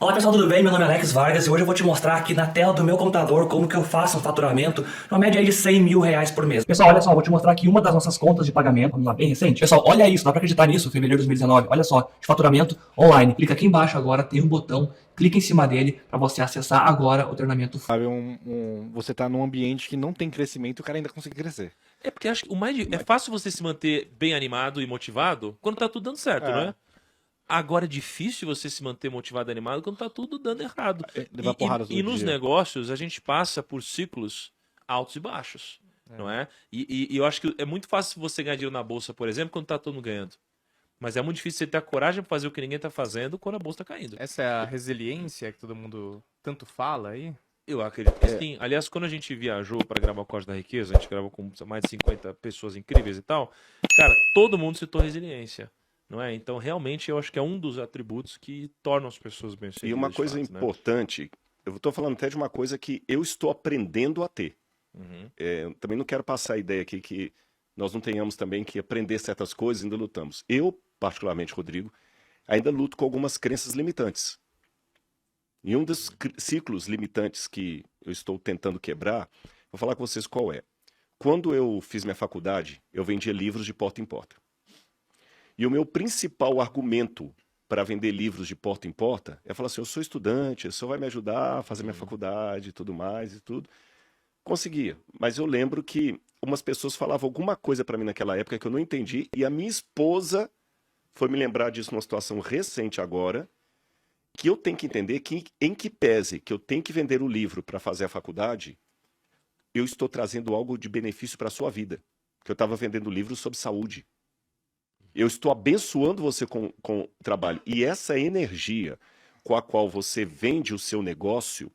Olá pessoal, tudo bem? Meu nome é Alex Vargas e hoje eu vou te mostrar aqui na tela do meu computador como que eu faço um faturamento uma média aí de 100 mil reais por mês. Pessoal, olha só, eu vou te mostrar aqui uma das nossas contas de pagamento, vamos lá, bem recente. Pessoal, olha isso, dá pra acreditar nisso, fevereiro de 2019, olha só, de faturamento online. Clica aqui embaixo agora, tem um botão, clica em cima dele para você acessar agora o treinamento. Sabe, você tá num ambiente que não tem crescimento e o cara ainda consegue crescer. É porque acho que é fácil você se manter bem animado e motivado quando tá tudo dando certo, É. não é? Agora é difícil você se manter motivado e animado quando tá tudo dando errado. Levar porrada todo E nos dia. negócios a gente passa por ciclos altos e baixos, não é? E eu acho que é muito fácil você ganhar dinheiro na bolsa, por exemplo, quando tá todo mundo ganhando. Mas é muito difícil você ter a coragem para fazer o que ninguém tá fazendo quando a bolsa tá caindo. Essa é a resiliência que todo mundo tanto fala aí? Eu acredito que sim. Aliás, quando a gente viajou para gravar o Código da Riqueza, a gente gravou com mais de 50 pessoas incríveis e tal. Cara, todo mundo citou resiliência, não é? Então, realmente, eu acho que é um dos atributos que tornam as pessoas bem-sucedidas. E uma de coisa fato, né? importante, eu estou falando até de uma coisa que eu estou aprendendo a ter. Uhum. Eu também não quero passar a ideia aqui que nós não tenhamos também que aprender certas coisas e ainda lutamos. Eu, particularmente, Rodrigo, ainda luto com algumas crenças limitantes. E um dos ciclos limitantes que eu estou tentando quebrar, vou falar com vocês qual é. Quando eu fiz minha faculdade, eu vendia livros de porta em porta. E o meu principal argumento para vender livros de porta em porta é falar assim, eu sou estudante, o senhor vai me ajudar a fazer minha faculdade e tudo mais e tudo. Conseguia, mas eu lembro que umas pessoas falavam alguma coisa para mim naquela época que eu não entendi, e a minha esposa foi me lembrar disso numa situação recente agora, que eu tenho que entender que, em que pese que eu tenho que vender o livro para fazer a faculdade, eu estou trazendo algo de benefício para a sua vida. Que eu estava vendendo livros sobre saúde. Eu estou abençoando você com o trabalho. E essa energia com a qual você vende o seu negócio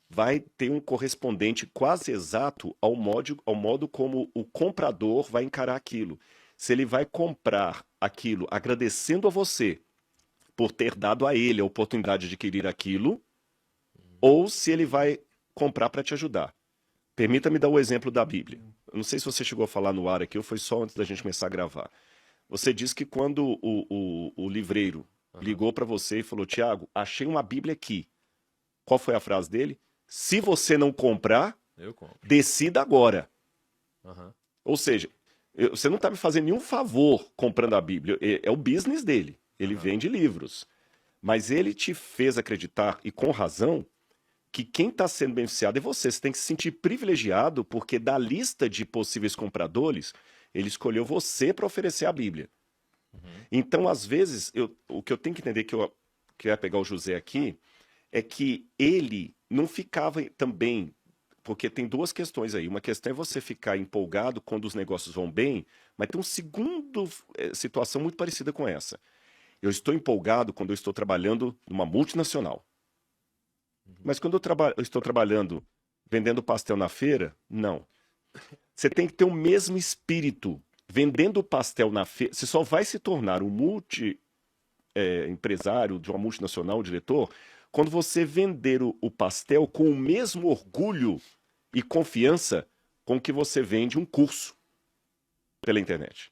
vai ter um correspondente quase exato ao modo como o comprador vai encarar aquilo. Se ele vai comprar aquilo agradecendo a você por ter dado a ele a oportunidade de adquirir aquilo, ou se ele vai comprar para te ajudar. Permita-me dar o exemplo da Bíblia. Eu não sei se você chegou a falar no ar aqui ou foi só antes da gente começar a gravar. Você disse que quando o livreiro ligou para você e falou, Tiago, achei uma Bíblia aqui. Qual foi a frase dele? Se você não comprar, Eu compro. decida agora. Uhum. Ou seja, você não está me fazendo nenhum favor comprando a Bíblia. É o business dele. Ele vende livros. Mas ele te fez acreditar, e com razão, que quem está sendo beneficiado é você. Você tem que se sentir privilegiado, porque da lista de possíveis compradores, ele escolheu você para oferecer a Bíblia. Então, às vezes, o que eu tenho que entender, que eu queria pegar o José aqui, é que ele não ficava também, porque tem duas questões aí. Uma questão é você ficar empolgado quando os negócios vão bem, mas tem uma segunda situação muito parecida com essa. Eu estou empolgado quando eu estou trabalhando numa multinacional. Mas quando eu estou trabalhando vendendo pastel na feira, não. Você tem que ter o mesmo espírito. Vendendo pastel na feira, você só vai se tornar um empresário de uma multinacional, um diretor, quando você vender o pastel com o mesmo orgulho e confiança com que você vende um curso pela internet.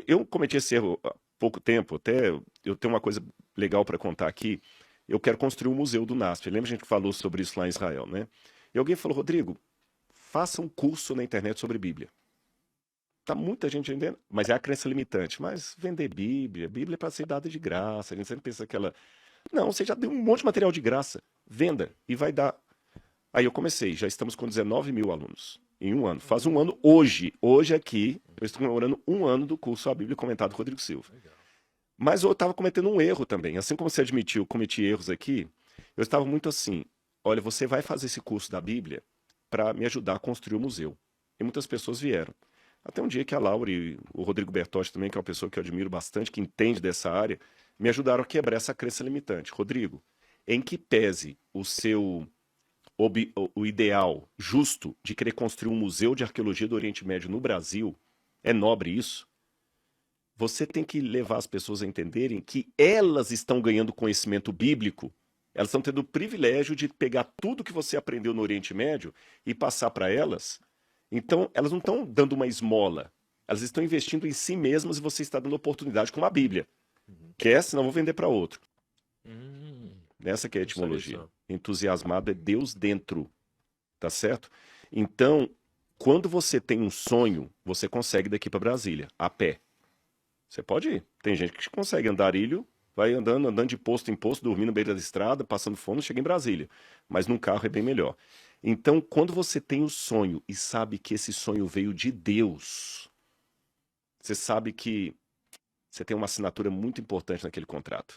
Eu cometi esse erro há pouco tempo, até eu tenho uma coisa legal para contar aqui. Eu quero construir um museu do NASP. Lembra a gente que falou sobre isso lá em Israel, né? E alguém falou, Rodrigo, faça um curso na internet sobre Bíblia. Tá muita gente vendendo, mas é a crença limitante. Mas vender Bíblia é para ser dada de graça. A gente sempre pensa que ela... Não, você já deu um monte de material de graça. Venda e vai dar. Aí eu comecei, já estamos com 19 mil alunos em um ano. Faz um ano hoje. Hoje aqui, eu estou comemorando um ano do curso A Bíblia Comentado do Rodrigo Silva. Mas eu estava cometendo um erro também. Assim como você admitiu, eu cometi erros aqui. Eu estava muito assim, olha, você vai fazer esse curso da Bíblia para me ajudar a construir o museu. E muitas pessoas vieram. Até um dia que a Laura e o Rodrigo Bertotti também, que é uma pessoa que eu admiro bastante, que entende dessa área, me ajudaram a quebrar essa crença limitante. Rodrigo, em que pese o ideal justo de querer construir um museu de arqueologia do Oriente Médio no Brasil, é nobre isso? Você tem que levar as pessoas a entenderem que elas estão ganhando conhecimento bíblico, elas estão tendo o privilégio de pegar tudo que você aprendeu no Oriente Médio e passar para elas. Então, elas não estão dando uma esmola, elas estão investindo em si mesmas e você está dando oportunidade com uma Bíblia. Quer, senão eu vou vender para outro. Essa que é a Não sabia etimologia. disso, Entusiasmado é Deus dentro, tá certo? Então, quando você tem um sonho, você consegue ir daqui para Brasília, a pé. Você pode ir. Tem gente que consegue andarilho, vai andando de posto em posto, dormindo no meio da estrada, passando fome, chega em Brasília. Mas num carro é bem melhor. Então, quando você tem o sonho e sabe que esse sonho veio de Deus, você sabe que você tem uma assinatura muito importante naquele contrato.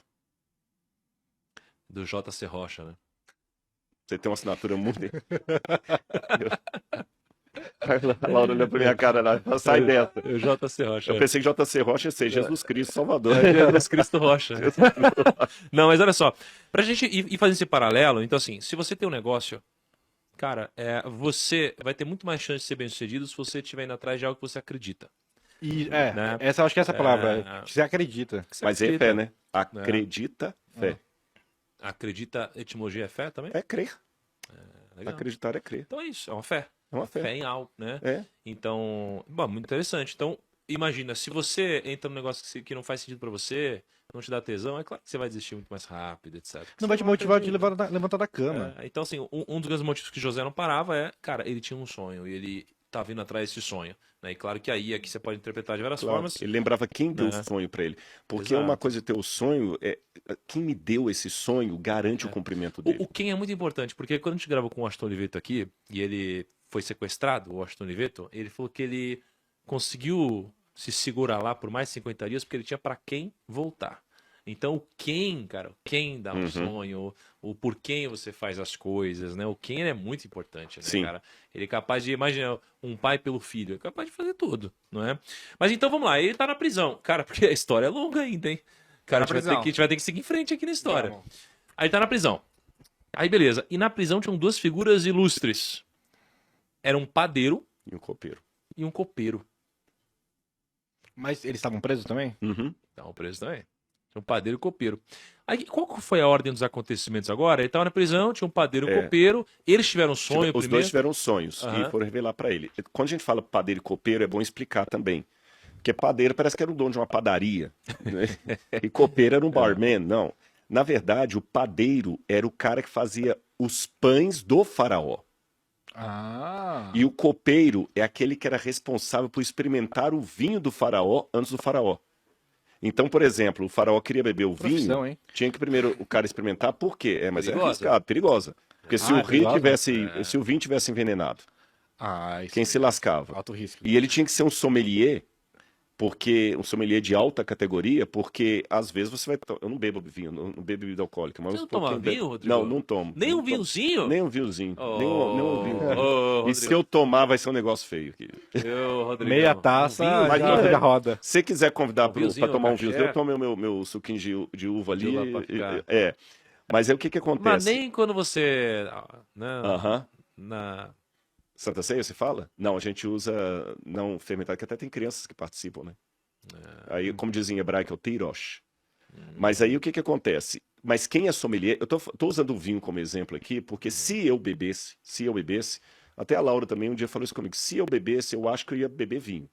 Do JC Rocha, né? Você tem uma assinatura muito. A Laura olhou pra minha cara lá e falou, sai dessa. O JC Rocha. Eu pensei que JC Rocha ia ser Jesus Cristo Salvador. É Jesus Cristo Rocha. Não, mas olha só. Pra gente ir fazendo esse paralelo, então assim, se você tem um negócio, cara, você vai ter muito mais chance de ser bem sucedido se você estiver indo atrás de algo que você acredita. Né? Eu acho que é essa palavra. Que você acredita. Que você Mas é acredita. fé, né? Acredita, fé. Acredita, etimologia é fé também? É crer. Legal. Acreditar é crer. Então é isso, é uma fé. É uma fé. Fé em algo, né? É. Então, bom, muito interessante. Então, imagina, se você entra num negócio que não faz sentido pra você, não te dá tesão, é claro que você vai desistir muito mais rápido, etc. Não vai te motivar a te levantar da cama. Então, assim, um dos grandes motivos que José não parava cara, ele tinha um sonho e ele tá vindo atrás desse sonho. Né? E claro que aí é que você pode interpretar de várias Claro, formas. ele lembrava quem deu Né? o sonho para ele. Porque Exato. uma coisa é ter o sonho, quem me deu esse sonho garante o cumprimento dele. O quem é muito importante, porque quando a gente gravou com o Washington Oliveto aqui, e ele foi sequestrado, o Washington Oliveto, ele falou que ele conseguiu se segurar lá por mais de 50 dias porque ele tinha para quem voltar. Então, o quem, cara, o quem dá um sonho, o por quem você faz as coisas, né? O quem é muito importante, né, Sim. cara? Ele é capaz de, imagina, um pai pelo filho, é capaz de fazer tudo, não é? Mas então, vamos lá, ele tá na prisão. Cara, porque a história é longa ainda, hein? Cara, a gente vai ter que seguir em frente aqui na história. Aí ele tá na prisão. Aí, beleza. E na prisão tinham duas figuras ilustres. Era um padeiro E o copeiro. e um copeiro. Mas eles estavam presos também? Uhum. Estavam presos também. Tinha um padeiro e um copeiro. Aí, qual que foi a ordem dos acontecimentos agora? Ele estava na prisão, tinha um padeiro e um copeiro. Eles tiveram um sonho Os primeiro. dois tiveram sonhos Aham. e foram revelar para ele. Quando a gente fala padeiro e copeiro, é bom explicar também. Porque padeiro parece que era o dono de uma padaria. Né? E copeiro era um barman. Não. Na verdade, o padeiro era o cara que fazia os pães do faraó. Ah. E o copeiro é aquele que era responsável por experimentar o vinho do faraó antes do faraó. Então, por exemplo, o faraó queria beber o Profissão, vinho, hein? tinha que primeiro o cara experimentar. Por quê? Mas é Perigosa. arriscado, perigosa. Porque se Ah, o rio perigosa? se o vinho tivesse envenenado, Isso quem se lascava? alto risco. E ele tinha que ser um sommelier, porque um sommelier de alta categoria, porque às vezes você vai. Eu não bebo vinho, não bebo bebida alcoólica. Mas Você não um toma pouquinho vinho, Rodrigo? Não, não tomo. Nem Não um tomo. vinhozinho? Nem um vinhozinho. Oh, nem um vinho. oh, E se eu tomar, vai ser um negócio feio. Aqui. Rodrigo, Meia taça, um vinho, já- já roda. Se você quiser convidar Um para vinhozinho, tomar um abacaxi. vinho, eu tomo meu suquinho de uva ali. De uva pra ficar. Mas aí o que Mas acontece? nem quando você... Né, Aham. na... Santa Ceia, você fala? Não, a gente usa não fermentado, que até tem crianças que participam, né? Aí, como dizem em hebraico, é o teirosh. Mas aí o que acontece? Mas quem é sommelier? Eu tô usando o vinho como exemplo aqui, porque se eu bebesse, até a Laura também um dia falou isso comigo, se eu bebesse, eu acho que eu ia beber vinho.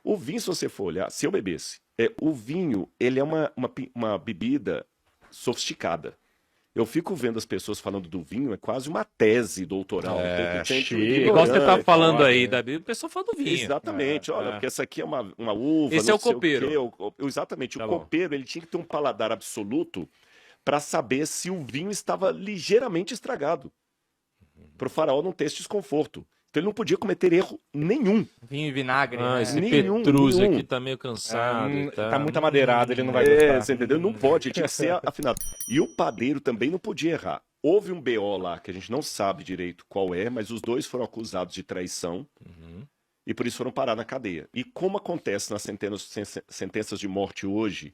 O vinho, se você for olhar, se eu bebesse, o vinho, ele é uma bebida sofisticada. Eu fico vendo as pessoas falando do vinho, é quase uma tese doutoral. chique. Igual você tá ignorante, falando olha. aí da Bíblia, o pessoal fala do vinho. Exatamente, olha, porque essa aqui é uma uva. Esse não é o sei copeiro. quê, exatamente, Tá o bom. copeiro ele tinha que ter um paladar absoluto para saber se o vinho estava ligeiramente estragado, para o faraó não ter esse desconforto. Então ele não podia cometer erro nenhum. Vinho e vinagre. Ah, né? esse Nenhum, Petrus nenhum. aqui tá meio cansado. e Tá muito amadeirado, ele não vai É, gostar. você entendeu? Não pode, ele tinha que ser afinado. E o padeiro também não podia errar. Houve um BO lá que a gente não sabe direito qual é, mas os dois foram acusados de traição. E por isso foram parar na cadeia. E como acontece nas sentenças de morte hoje,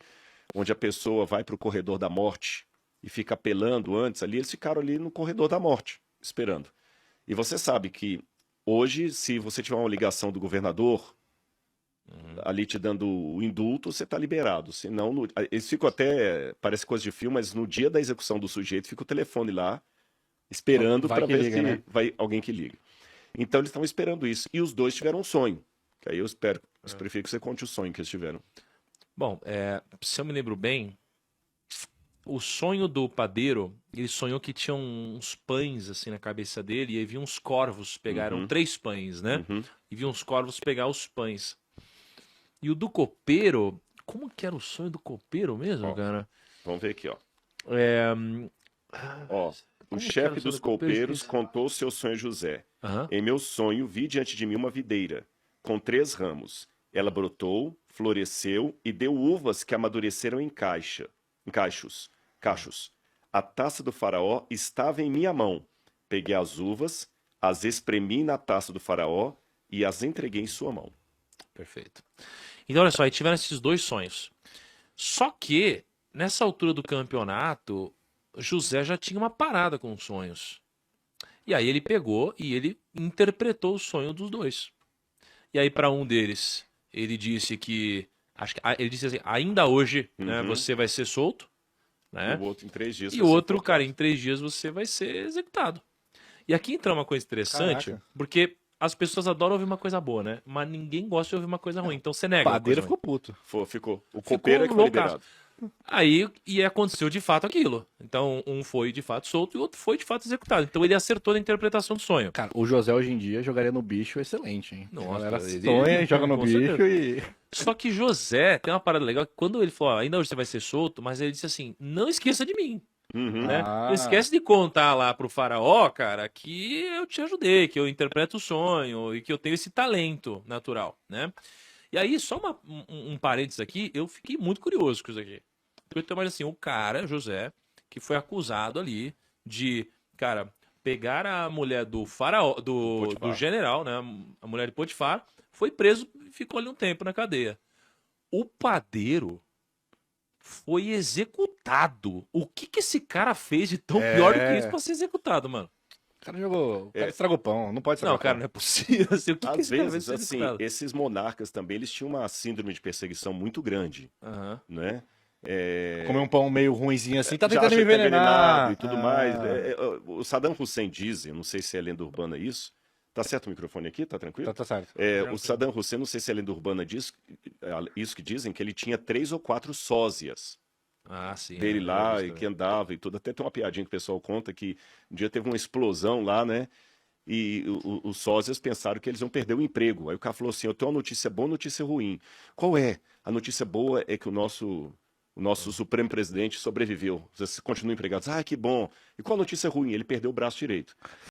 onde a pessoa vai para o corredor da morte e fica apelando antes ali, eles ficaram ali no corredor da morte, esperando. E você sabe que hoje, se você tiver uma ligação do governador ali te dando o indulto, você está liberado. Senão, eles ficam até, parece coisa de filme, mas no dia da execução do sujeito fica o telefone lá, esperando Vai para que ver liga, se né? vai alguém que liga. Então eles estavam esperando isso. E os dois tiveram um sonho. Que aí eu prefiro que você conte o sonho que eles tiveram. Bom, se eu me lembro bem, o sonho do padeiro, ele sonhou que tinha uns pães assim na cabeça dele, e aí vinha uns corvos pegaram Uhum. 3 pães, né? Uhum. E vinham uns corvos pegar os pães. E o do copeiro, como que era o sonho do copeiro mesmo, Ó, cara? Vamos ver aqui, ó. É, Ó, o como que era chefe o sonho dos do copeiro? copeiros Esqueci. contou o seu sonho a José. Aham. Em meu sonho, vi diante de mim uma videira, com 3 ramos. Ela brotou, floresceu e deu uvas que amadureceram em cachos. A taça do faraó estava em minha mão. Peguei as uvas, as espremi na taça do faraó e as entreguei em sua mão. Perfeito. Então, olha só, aí tiveram esses 2 sonhos. Só que, nessa altura do campeonato, José já tinha uma parada com os sonhos. E aí ele pegou e ele interpretou o sonho dos 2. E aí, para um deles, ele disse que. Ele disse assim: ainda hoje, né, Uhum. você vai ser solto. Né? O outro em 3 dias. E vai o ser outro, cara, em enforcado. 3 dias você vai ser executado. E aqui entra uma coisa interessante, Caraca. porque as pessoas adoram ouvir uma coisa boa, né? Mas ninguém gosta de ouvir uma coisa ruim. Então você nega. O uma padeiro coisa ficou puto. Ficou. O copeiro é que foi loucaço. liberado. Aí, e aconteceu de fato aquilo. Então, um foi de fato solto e o outro foi de fato executado. Então ele acertou na interpretação do sonho. Cara, o José hoje em dia jogaria no bicho excelente, hein? Nossa, a galera ele- sonha, joga no com bicho certeza. e... Só que José tem uma parada legal, que quando ele falou, ainda hoje você vai ser solto, mas ele disse assim, não esqueça de mim, Uhum. né? Ah. Não esquece de contar lá pro faraó, cara, que eu te ajudei, que eu interpreto o sonho e que eu tenho esse talento natural, né? E aí, só um parênteses aqui, eu fiquei muito curioso com isso aqui. Porque, mas assim, o cara, José, que foi acusado ali de, cara, pegar a mulher do faraó, do Potifar. general, né? A mulher de Potifar, foi preso e ficou ali um tempo na cadeia. O padeiro foi executado. O que que esse cara fez de tão pior do que isso pra ser executado, mano? O cara jogou... O cara estragou pão, não pode estragar Não, cara, não é possível. Assim, o que que Às esse cara fez vezes, pra ser assim, executado? esses monarcas também, eles tinham uma síndrome de perseguição muito grande, Aham. né? Comer um pão meio ruinzinho assim, tá Já tentando acha me que tá envenenar. e tudo Ah. mais. O Saddam Hussein diz, eu não sei se é lenda urbana isso. Tá certo o microfone aqui? Tá tranquilo? Tá certo. O Saddam Hussein, não sei se é lenda urbana diz, isso que dizem, que ele tinha 3 ou 4 sósias Ah, sim. dele é, lá, eu e vi que andava e tudo. Até tem uma piadinha que o pessoal conta que um dia teve uma explosão lá, né? E os sósias pensaram que eles iam perder o emprego. Aí o cara falou assim: eu tenho uma notícia boa e uma notícia ruim. Qual é? A notícia boa é que o nosso Supremo Presidente sobreviveu. Vocês continuam empregados. Ah, que bom. E qual a notícia ruim? Ele perdeu o braço direito.